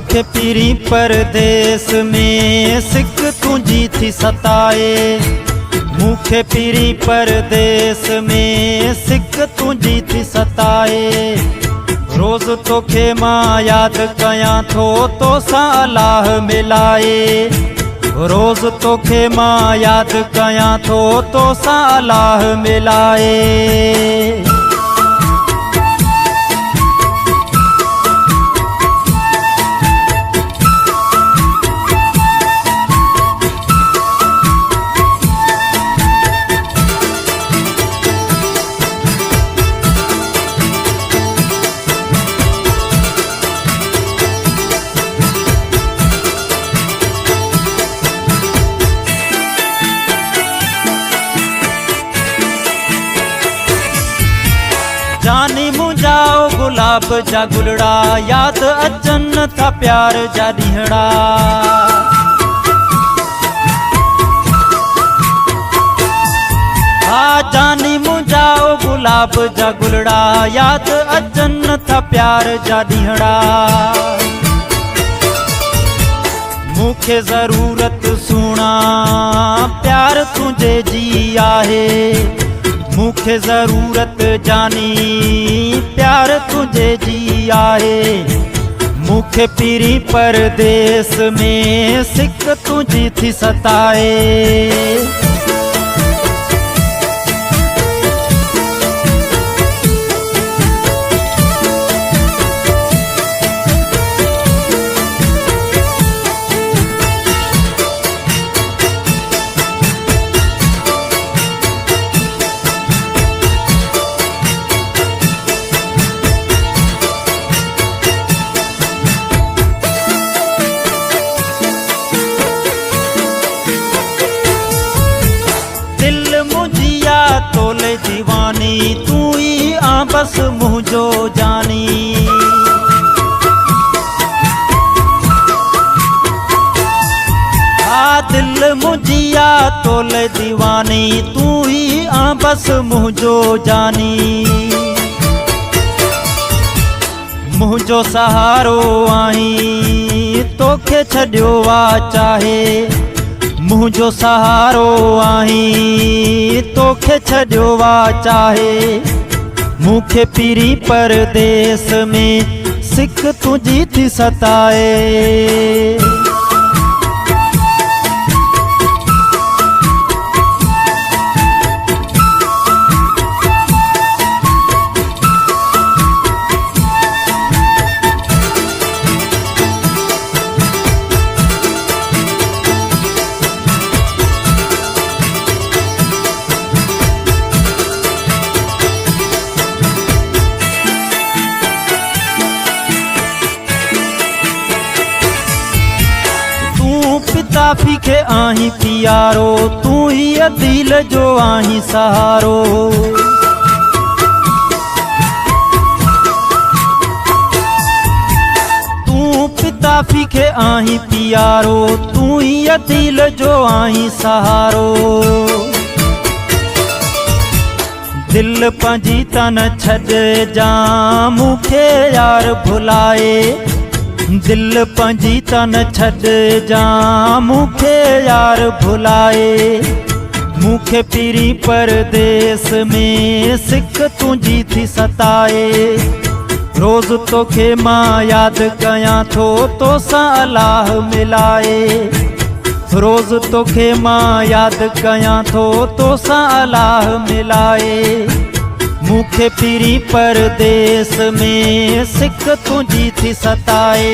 मूंखे पीरी परदेस में सिक तुझी थी सताए। मूंखे पीरी परदेस में सिक तुझी थी सताए। रोज़ तोखे मां याद कयां थो तो सां अलाह मिलाए। रोज़ तोखे मां याद कयां थो तो सां अलाह मिलाए। जानी मुंजाओ गुलाब जा गुलड़ा याद अचन था प्यार जा ॾींहड़ा। हाँ जानी मुंजाओ गुलाब जा गुलड़ा याद अचन था प्यार जा ॾींहड़ा। मूंखे ज़रूरत सुणा प्यार तुझे जी आहे। मूंखे ज़रूरत जानी प्यार तुझे जी आहे। मूंखे पीरी परदेस में सिक तुझी थी सताए। तोले दीवानी तू ही आ बस मुझो जानी। आ दिल मुझिया तोले दीवानी तू ही आ बस मुझो जानी। मुझो सहारो आहीं तोखे छॾियो आ चाहे। मुझो सहारो आहीं तोखे छॾियो आ चाहे। मूंखे पीरी परदेस में सिक तुझी थी सताए। पिताफी के आहीं पियारो तू ही दिल जो आहीं सहारो। तू पिताफी के आहीं पियारो तू ही दिल जो आहीं सहारो। दिल पंजी तन छॾ जा मूंखे यार भुलाए। दिल पंजी तन छॾ जा मूंखे यार भुलाए। मूंखे पीरी परदेस में सिक तुझी थी सताए। रोज़ तोखे मां याद कयां थो तो सां अलाह मिलाए। रोज़ तोखे मां याद कयां थो तो सां अलाह मिलाए। मूंखे पीरी परदेस में सिक तुझी थी सताए।